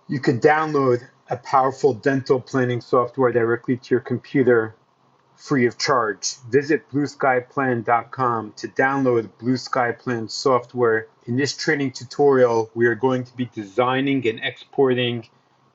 You could download a powerful dental planning software directly to your computer free of charge. Visit blueskyplan.com to download Blue Sky Plan software. In this training tutorial, we are going to be designing and exporting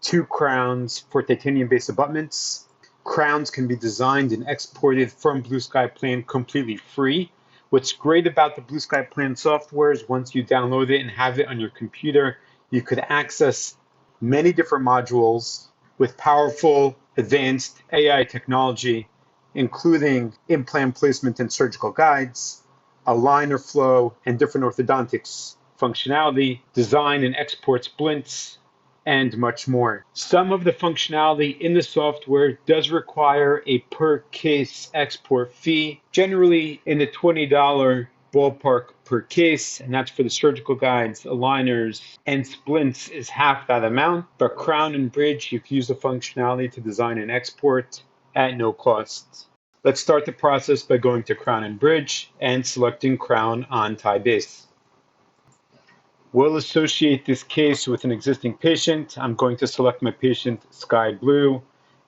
2 crowns for titanium-based abutments. Crowns can be designed and exported from Blue Sky Plan completely free. What's great about the Blue Sky Plan software is once you download it and have it on your computer, you could access many different modules with powerful advanced AI technology, including implant placement and surgical guides, aligner flow and different orthodontics functionality, design and export splints, and much more. Some of the functionality in the software does require a per case export fee, generally in the $20 ballpark per case, and that's for the surgical guides, aligners, and splints is half that amount. But Crown and Bridge, you can use the functionality to design and export at no cost. Let's start the process by going to Crown and Bridge and selecting Crown on TiBase. We'll associate this case with an existing patient. I'm going to select my patient Sky Blue,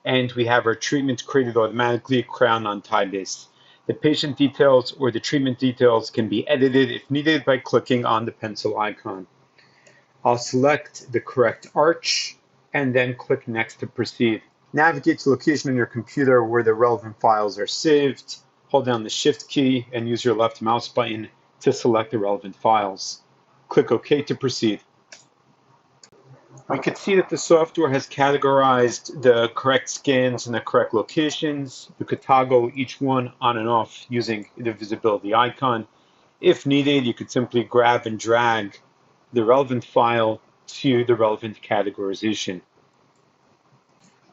and we have our treatment created automatically, Crown on TiBase. The patient details or the treatment details can be edited if needed by clicking on the pencil icon. I'll select the correct arch and then click Next to proceed. Navigate to the location on your computer where the relevant files are saved. Hold down the Shift key and use your left mouse button to select the relevant files. Click OK to proceed. We can see that the software has categorized the correct scans in the correct locations. You could toggle each one on and off using the visibility icon. If needed, you could simply grab and drag the relevant file to the relevant categorization.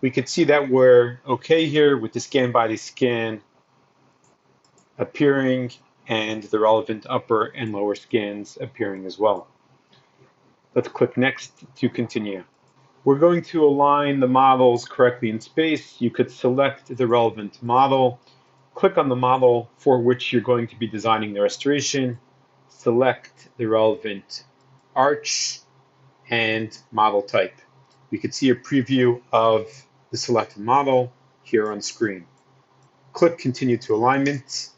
We could see that we're okay here with the scan body scan appearing and the relevant upper and lower scans appearing as well. Let's click Next to continue. We're going to align the models correctly in space. You could select the relevant model, click on the model for which you're going to be designing the restoration, select the relevant arch and model type. We could see a preview of the selected model here on screen. Click Continue to Alignment,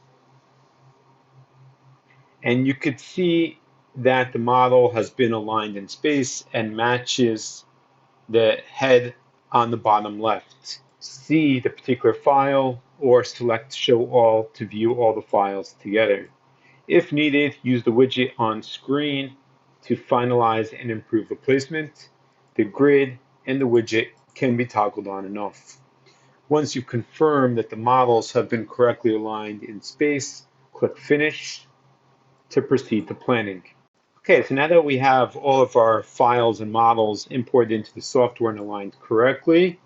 and you could see that the model has been aligned in space and matches the head on the bottom left. See the particular file or select Show All to view all the files together. If needed, use the widget on screen to finalize and improve the placement. The grid and the widget can be toggled on and off. Once you confirm that the models have been correctly aligned in space, click Finish to proceed to planning. Okay, so now that we have all of our files and models imported into the software and aligned correctly,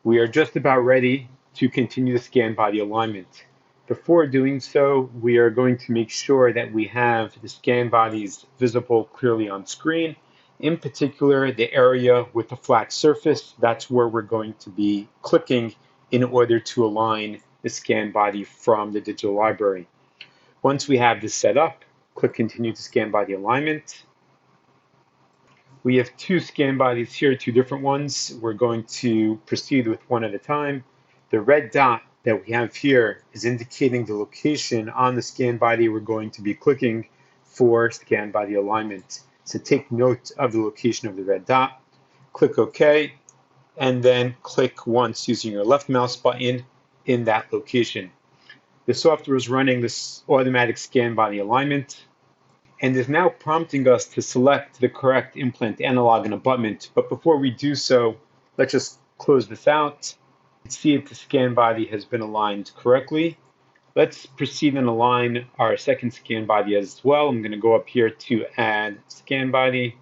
we are just about ready to continue the scan body alignment. Before doing so, we are going to make sure that we have the scan bodies visible clearly on screen. In particular, the area with the flat surface, that's where we're going to be clicking in order to align the scan body from the digital library. Once we have this set up, click Continue to Scan Body Alignment. We have 2 scan bodies here, 2 different ones. We're going to proceed with one at a time. The red dot that we have here is indicating the location on the scan body we're going to be clicking for scan body alignment. So take note of the location of the red dot, click OK, and then click once using your left mouse button in that location. The software is running this automatic scan body alignment and is now prompting us to select the correct implant analog and abutment. But before we do so, let's just close this out and see if the scan body has been aligned correctly. Let's proceed and align our second scan body as well. I'm going to go up here to Add Scan Body,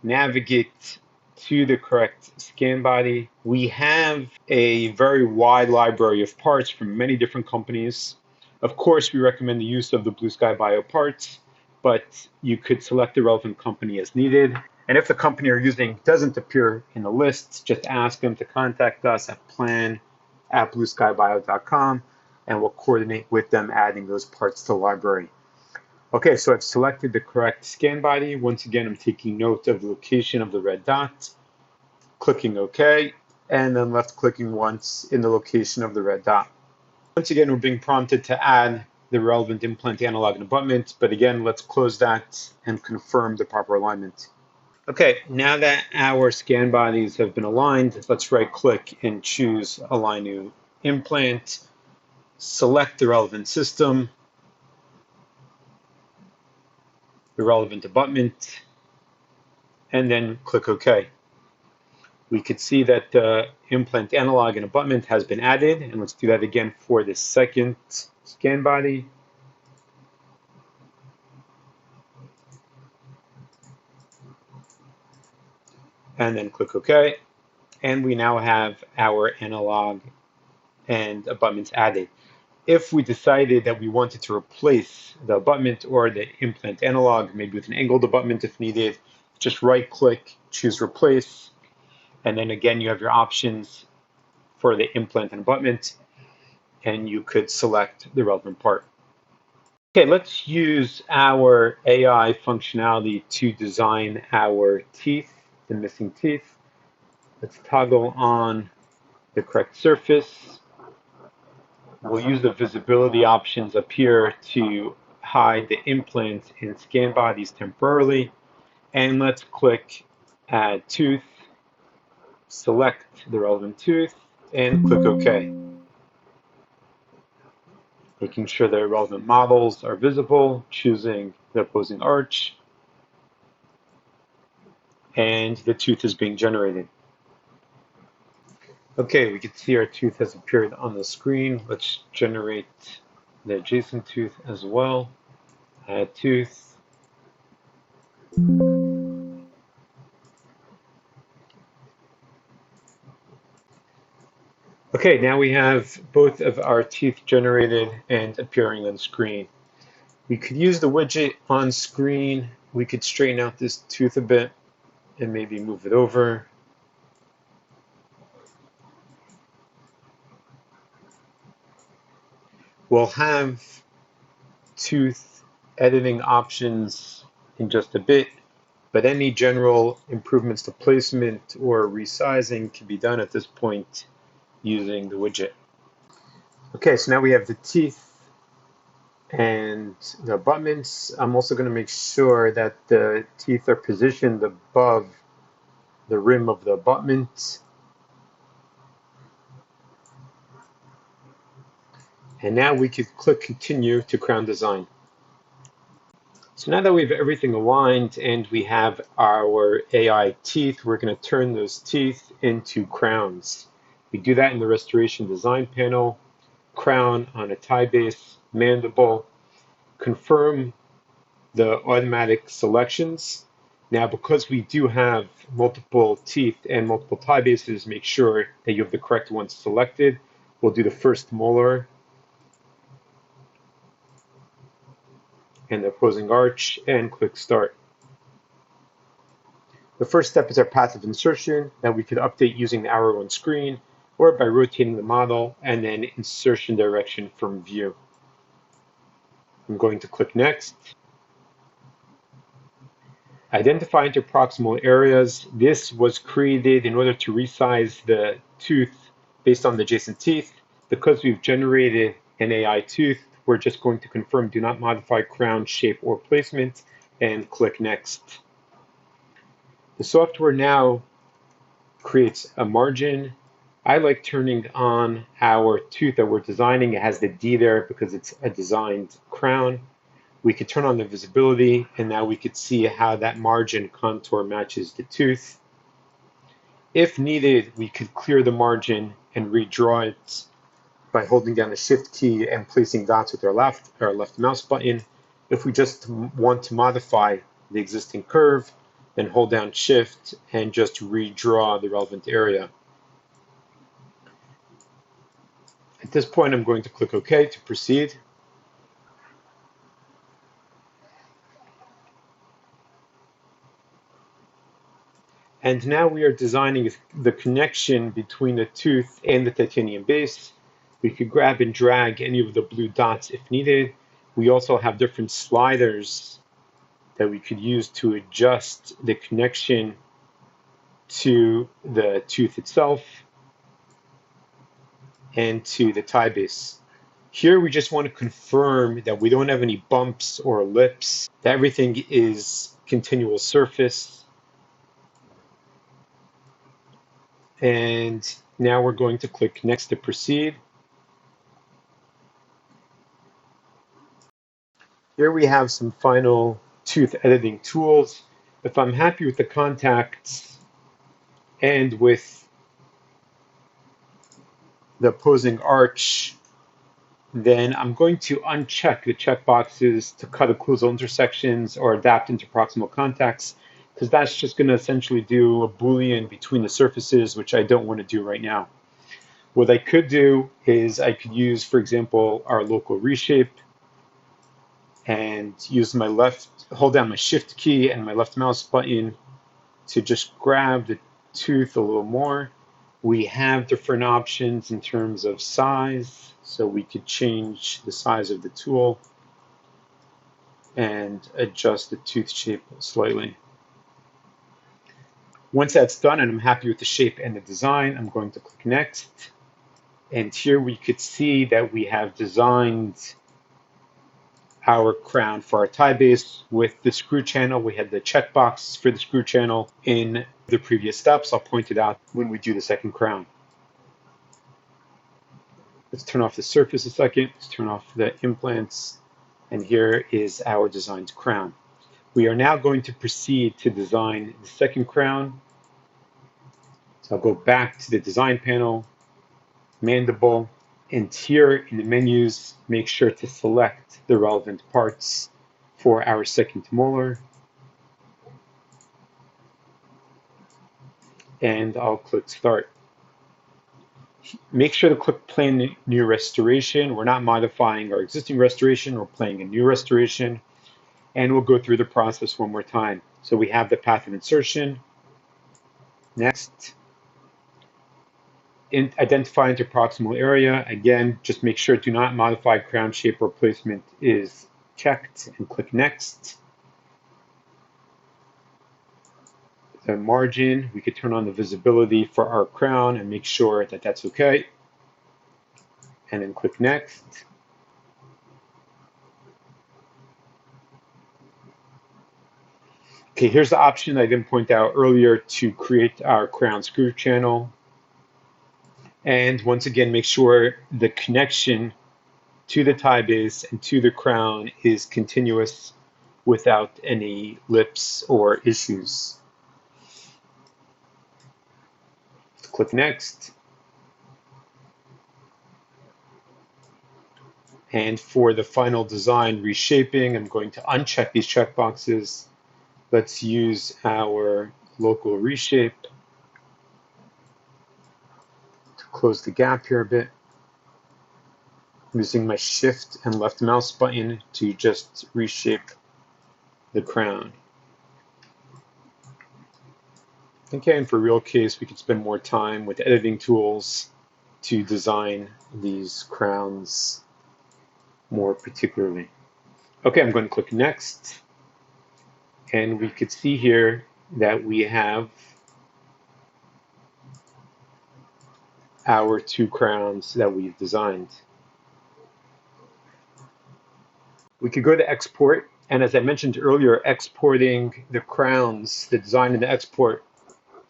navigate to the correct scan body. We have a very wide library of parts from many different companies. Of course, we recommend the use of the Blue Sky Bio parts, but you could select the relevant company as needed. And if the company you're using doesn't appear in the list, just ask them to contact us at plan@blueskybio.com, and we'll coordinate with them adding those parts to the library. Okay, so I've selected the correct scan body. Once again, I'm taking note of the location of the red dot, clicking OK, and then left clicking once in the location of the red dot. Once again, we're being prompted to add the relevant implant analog and abutment, but again, let's close that and confirm the proper alignment. Okay, now that our scan bodies have been aligned, let's right click and choose Align New Implant, select the relevant system, the relevant abutment, and then click OK. We could see that the implant analog and abutment has been added, and let's do that again for the second scan body. And then click OK. And we now have our analog and abutments added. If we decided that we wanted to replace the abutment or the implant analog, maybe with an angled abutment if needed, just right click, choose replace, and then again you have your options for the implant and abutment, and you could select the relevant part. Okay, let's use our AI functionality to design our teeth, the missing teeth. Let's toggle on the correct surface. We'll use the visibility options up here to hide the implants and scan bodies temporarily. And let's click Add Tooth, select the relevant tooth, and click OK. Making sure the relevant models are visible, choosing the opposing arch, and the tooth is being generated. Okay, we can see our tooth has appeared on the screen. Let's generate the adjacent tooth as well. Add tooth. Okay, now we have both of our teeth generated and appearing on screen. We could use the widget on screen. We could straighten out this tooth a bit and maybe move it over. We'll have tooth editing options in just a bit, but any general improvements to placement or resizing can be done at this point using the widget. Okay, so now we have the teeth and the abutments. I'm also going to make sure that the teeth are positioned above the rim of the abutment. And now we could click continue to crown design. So now that we have everything aligned and we have our AI teeth, we're going to turn those teeth into crowns. We do that in the restoration design panel, crown on a TiBase, mandible, confirm the automatic selections. Now, because we do have multiple teeth and multiple TiBases, make sure that you have the correct ones selected. We'll do the first molar and the opposing arch and click start. The first step is our path of insertion that we could update using the arrow on screen or by rotating the model and then insertion direction from view. I'm going to click next. Identify interproximal areas. This was created in order to resize the tooth based on the adjacent teeth. Because we've generated an AI tooth, we're just going to confirm do not modify crown shape or placement and click next. The software now creates a margin. I like turning on our tooth that we're designing. It has the D there because it's a designed crown. We could turn on the visibility, and now we could see how that margin contour matches the tooth. If needed, we could clear the margin and redraw it by holding down the Shift key and placing dots with our left mouse button. If we just want to modify the existing curve, then hold down Shift and just redraw the relevant area. At this point, I'm going to click OK to proceed. And now we are designing the connection between the tooth and the titanium base. We could grab and drag any of the blue dots if needed. We also have different sliders that we could use to adjust the connection to the tooth itself and to the TiBase. Here we just want to confirm that we don't have any bumps or lips, that everything is continual surface. And now we're going to click next to proceed. Here we have some final tooth editing tools. If I'm happy with the contacts and with the opposing arch, then I'm going to uncheck the checkboxes to cut occlusal intersections or adapt interproximal contacts, because that's just going to essentially do a Boolean between the surfaces, which I don't want to do right now. What I could do is I could use, for example, our local reshape and use my hold down my shift key and my left mouse button to just grab the tooth a little more. We have different options in terms of size, so we could change the size of the tool and adjust the tooth shape slightly. Once that's done and I'm happy with the shape and the design, I'm going to click next. And here we could see that we have designed our crown for our TiBase with the screw channel. We had the checkbox for the screw channel in the previous steps. I'll point it out when we do the second crown. Let's turn off the surface a second. Let's turn off the implants. And here is our designed crown. We are now going to proceed to design the second crown. So I'll go back to the design panel, mandible, and here in the menus, make sure to select the relevant parts for our second molar. And I'll click start. Make sure to click plan new restoration. We're not modifying our existing restoration, we're playing a new restoration. And we'll go through the process one more time. So we have the path of insertion. Next, identify interproximal area. Again, just make sure do not modify crown shape or placement is checked and click next. The margin, we could turn on the visibility for our crown and make sure that that's okay. And then click next. Okay, here's the option I didn't point out earlier to create our crown screw channel. And once again, make sure the connection to the TiBase and to the crown is continuous without any lips or issues. Click next. And for the final design reshaping, I'm going to uncheck these checkboxes. Let's use our local reshape to close the gap here a bit. I'm using my shift and left mouse button to just reshape the crown. Okay, and for real case, we could spend more time with editing tools to design these crowns more particularly. Okay, I'm going to click next. And we could see here that we have our two crowns that we've designed. We could go to export, and as I mentioned earlier, exporting the crowns, the design and the export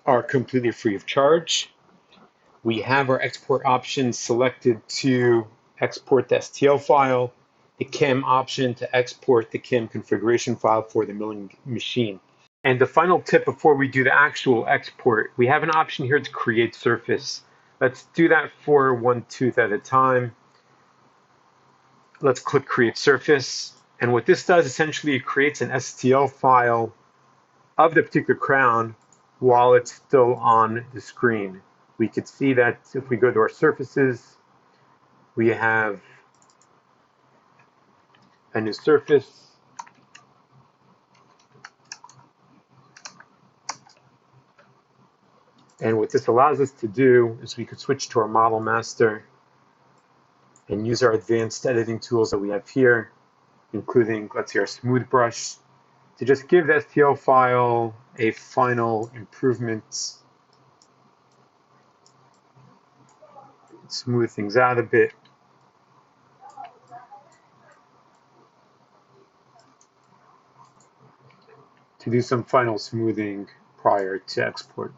are completely free of charge. We have our export options selected to export the STL file, the CAM option to export the CAM configuration file for the milling machine. And the final tip before we do the actual export, we have an option here to create surface. Let's do that for one tooth at a time. Let's click create surface. And what this does, essentially, it creates an STL file of the particular crown while it's still on the screen. We could see that if we go to our surfaces, we have a new surface. And what this allows us to do is we could switch to our model master and use our advanced editing tools that we have here including, let's see, our smooth brush, to just give the STL file a final improvement, smooth things out a bit. To do some final smoothing prior to export.